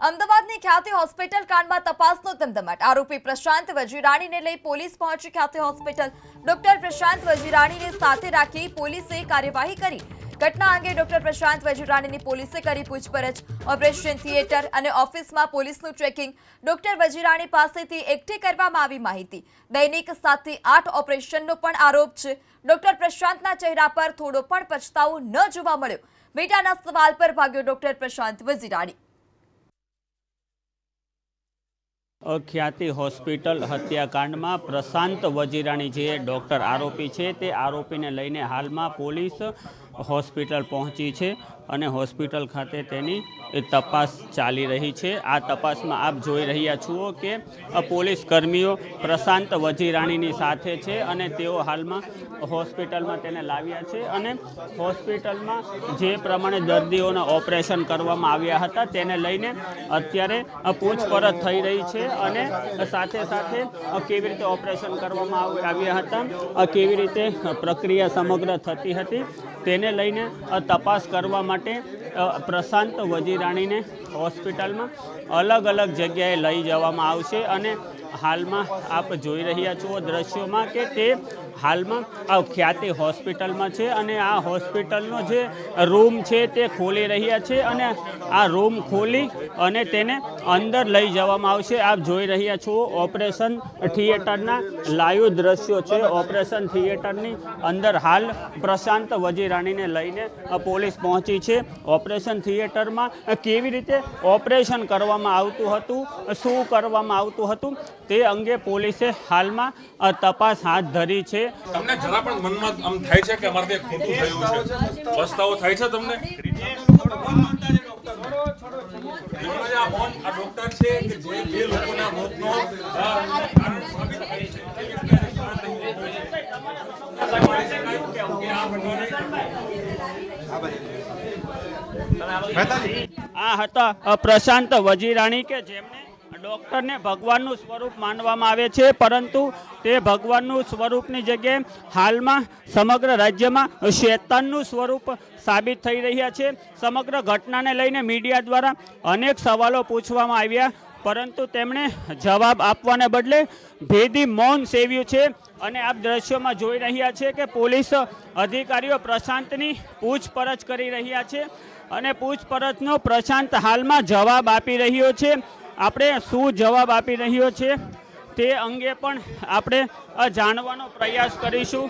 અમદાવાદની ખ્યાતિ હોસ્પિટલ કાંડમાં તપાસનો ધમધમાટ। આરોપી પ્રશાંત વજીરાણીને લઈ પોલીસ પહોંચી ખ્યાતિ હોસ્પિટલ। ડોક્ટર પ્રશાંત વજીરાણીને સાથે રાખી પોલીસે કાર્યવાહી કરી। ઘટના અંગે ડોક્ટર પ્રશાંત વજીરાણીની પોલીસે કરી પૂછપરછ। ઓપરેશન થિયેટર અને ઓફિસમાં પોલીસનું ચેકિંગ। ડોક્ટર વજીરાણી પાસેથી એકઠી કરવામાં આવી માહિતી। દૈનિક 7 થી 8 ઓપરેશનનો પણ આરોપ છે। ડોક્ટર પ્રશાંતના ચહેરા પર થોડો પણ પછતાવો ન જોવા મળ્યો। મીડિયાના સવાલ પર ભાગ્યો ડોક્ટર પ્રશાંત વજીરાણી। ખ્યાતિ હોસ્પિટલ હત્યાકાંડમાં પ્રશાંત વજીરાણી જે ડૉક્ટર આરોપી છે તે આરોપીને લઈને હાલમાં પોલીસ હોસ્પિટલ પહોંચી છે અને હોસ્પિટલ ખાતે તેની તપાસ ચાલી રહી છે। આ તપાસમાં આપ જોઈ રહ્યા છો કે પોલીસ કર્મીઓ પ્રશાંત વજીરાણીની સાથે છે અને તેઓ હાલમાં હોસ્પિટલમાં તેને લાવ્યા છે અને હોસ્પિટલમાં જે પ્રમાણે દર્દીઓના ઓપરેશન કરવામાં આવ્યા હતા તેને લઈને અત્યારે પૂછપરછ થઈ રહી છે અને સાથે સાથે કેવી રીતે ઓપરેશન કરવામાં આવ્યા હતા, કેવી રીતે પ્રક્રિયા સમગ્ર થતી હતી તેને લઈને તપાસ કરવા માટે પ્રશાંત વજીરાણીને હોસ્પિટલમાં અલગ અલગ જગ્યાએ લઈ જવામાં આવશે અને હાલમાં આપ જોઈ રહ્યા છો દ્રશ્યોમાં કે તે હાલમાં ખ્યાતિ હોસ્પિટલમાં છે અને આ હોસ્પિટલનો જે રૂમ છે તે ખોલી રહ્યા છે અને આ રૂમ ખોલી અને તેને અંદર લઈ જવામાં આવશે। આપ જોઈ રહ્યા છો ઓપરેશન થિયેટરના લાઈવ દ્રશ્યો છે। ઓપરેશન થિયેટરની અંદર હાલ પ્રશાંત વજીરાણીને લઈને પોલીસ પહોંચી છે। ઓપરેશન થિયેટરમાં કેવી રીતે ઓપરેશન કરવામાં આવતું હતું, શું કરવામાં આવતું હતું તે અંગે પોલીસે હાલમાં તપાસ હાથ ધરી છે। તમને જરા પણ મનમાં આમ થાય છે કે અમારે ખોટું થયું છે, પસ્તાવો થાય છે તમને? આ ડોક્ટર છે કે જે બે લોકોના મોતનો આ હતા પ્રશાંત વજીરાણી કે જેમને ડૉક્ટરને ભગવાનનું સ્વરૂપ માનવામાં આવે છે, પરંતુ તે ભગવાનનું સ્વરૂપની જગ્યાએ હાલમાં સમગ્ર રાજ્યમાં શૈતાનનું સ્વરૂપ સાબિત થઈ રહ્યા છે। સમગ્ર ઘટનાને લઈને મીડિયા દ્વારા અનેક સવાલો પૂછવામાં આવ્યા, પરંતુ તેમણે જવાબ આપવાને બદલે ભેદી મૌન સેવ્યું છે અને આપ દ્રશ્યોમાં જોઈ રહ્યા છે કે પોલીસ અધિકારીઓ પ્રશાંતની પૂછપરછ કરી રહ્યા છે અને પૂછપરછનો પ્રશાંત હાલમાં જવાબ આપી રહ્યો છે। આપણે શું જવાબ આપી રહ્યો છે તે અંગે પણ આપણે જાણવાનો પ્રયાસ કરીશું।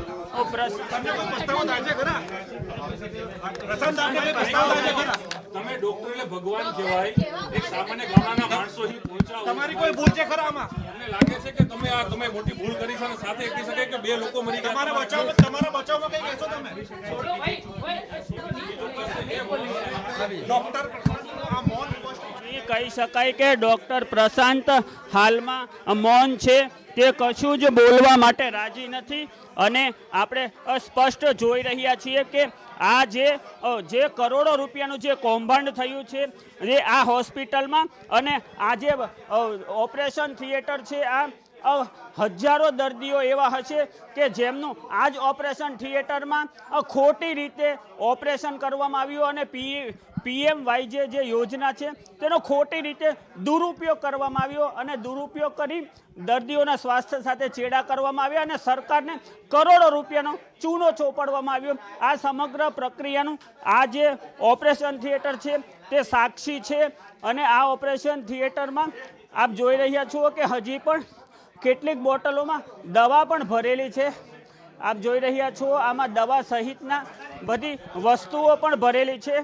તમે ડોક્ટરને ભગવાન કહેવાય, એક સામાન્ય ગામડાના માણસો અહીં પહોંચાવો, તમારી કોઈ ભૂલ છે ખરા આમાં? તમને લાગે છે કે તમે મોટી ભૂલ કરી છે અને સાથે કહી શકે કે બે લોકો મરી ગયા? તમારા બચાવમાં કઈ કહેશો તમે? ડોક્ટર આ મૌન કહી શકાય કે ડૉક્ટર પ્રશાંત હાલમાં મૌન છે, તે કશું જ બોલવા માટે રાજી નથી અને આપણે સ્પષ્ટ જોઈ રહ્યા છીએ કે આ જે કરોડો રૂપિયાનું જે કૌભાંડ થયું છે જે આ હોસ્પિટલમાં અને આ જે ઓપરેશન થિયેટર છે, આ હજારો દર્દીઓ એવા હશે કે જેમનું આ જ ઓપરેશન થિયેટરમાં ખોટી રીતે ઓપરેશન કરવામાં આવ્યું અને PMYJ જે યોજના છે તેનો ખોટી રીતે દુરુપયોગ કરવામાં આવ્યો અને દુરુપયોગ કરી દર્દીઓના સ્વાસ્થ્ય સાથે ચેડા કરવામાં આવ્યા અને સરકારને કરોડો રૂપિયાનો ચૂનો ચોપડવામાં આવ્યો। આ સમગ્ર પ્રક્રિયાનું આ જે ઓપરેશન થિયેટર છે તે સાક્ષી છે અને આ ઓપરેશન થિયેટરમાં આપ જોઈ રહ્યા છો કે હજી પણ કેટલીક બોટલોમાં દવા પણ ભરેલી છે। આપ જોઈ રહ્યા છો આમાં દવા સહિતના બધી વસ્તુઓ પણ ભરેલી છે,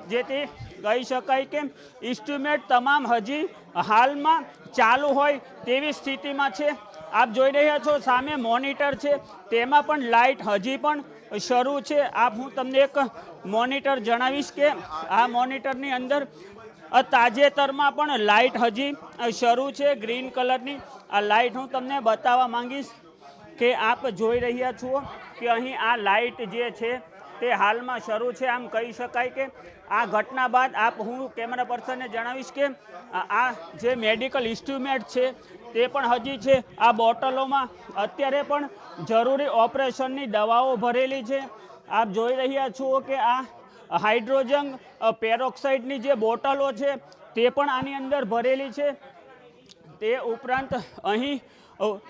જેથી કહી શકાય કે ઇસ્ટિમેટ તમામ હજી હાલમાં ચાલુ હોય તેવી સ્થિતિમાં છે। આપ જોઈ રહ્યા છો સામે મોનિટર છે, તેમાં પણ લાઇટ હજી પણ શરૂ છે। હું તમને એક મોનિટર જણાવીશ કે આ મોનિટરની અંદર તાજેતરમાં પણ લાઇટ હજી શરૂ છે ગ્રીન કલરની। આ લાઇટ હું તમને બતાવવા માંગીશ કે આપ જોઈ રહ્યા છો કે અહીં આ લાઇટ જે છે તે હાલમાં શરૂ છે। આમ કહી શકાય કે આ ઘટના બાદ હું કેમેરા પર્સનને જણાવીશ કે આ જે મેડિકલ ઇન્સ્ટ્રુમેન્ટ છે તે પણ હજી છે। આ બોટલોમાં અત્યારે પણ જરૂરી ઓપરેશનની દવાઓ ભરેલી છે। આપ જોઈ રહ્યા છો કે આ હાઇડ્રોજન પેરોક્સાઇડની જે બોટલો છે તે પણ આની અંદર ભરેલી છે। તે ઉપરાંત અહીં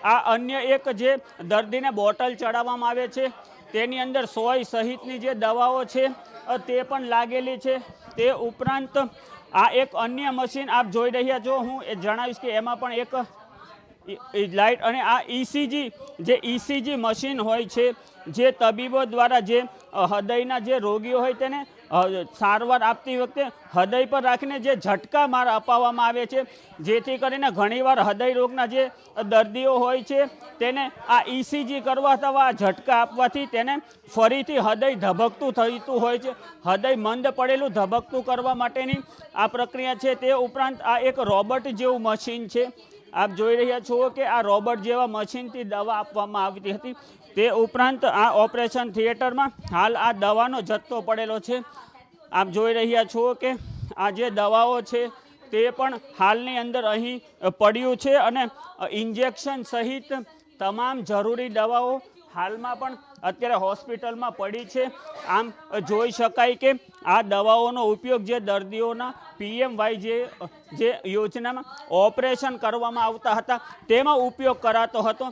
આ અન્ય એક જે દર્દીને બોટલ ચડાવવામાં આવે છે તેની અંદર સોય સહિતની જે દવાઓ છે તે પણ લાગેલી છે। તે ઉપરાંત આ એક અન્ય મશીન આપ જોઈ રહ્યા છો, હું એ જણાવીશ કે એમાં પણ એક લાઇટ અને આ ઈસીજી મશીન હોય છે, જે તબીબો દ્વારા જે હૃદયના જે રોગીઓ હોય તેને સારવાર આપતી વખતે હૃદય પર રાખીને જે ઝટકા માર અપાવવામાં આવે છે, જેથી કરીને ઘણીવાર હૃદય રોગના જે દર્દીઓ હોય છે તેને આ ઈસીજી કરવા અથવા ઝટકા આપવાથી તેને ફરીથી હૃદય ધબકતું થતું હોય છે। હૃદય મંદ પડેલું ધબકતું કરવા માટેની આ પ્રક્રિયા છે। તે ઉપરાંત આ એક રોબોટ જેવું મશીન છે, આપ જોઈ રહ્યા છો કે આ રોબોટ જેવા મશીનથી દવા આપવામાં આવતી હતી। તે ઉપરાંત આ ઓપરેશન થિયેટરમાં હાલ આ દવાનો જથ્થો પડેલો છે। આપ જોઈ રહ્યા છો કે આ જે દવાઓ છે તે પણ હાલની અંદર અહીં પડ્યું છે અને ઇન્જેક્શન સહિત તમામ જરૂરી દવાઓ હાલમાં પણ અત્યારે હોસ્પિટલમાં પડી છે। આમ જોઈ શકાય કે આ દવાઓનો ઉપયોગ જે દર્દીઓના PMY જે યોજનામાં ઓપરેશન કરવામાં આવતા હતા તેમાં ઉપયોગ કરાતો હતો,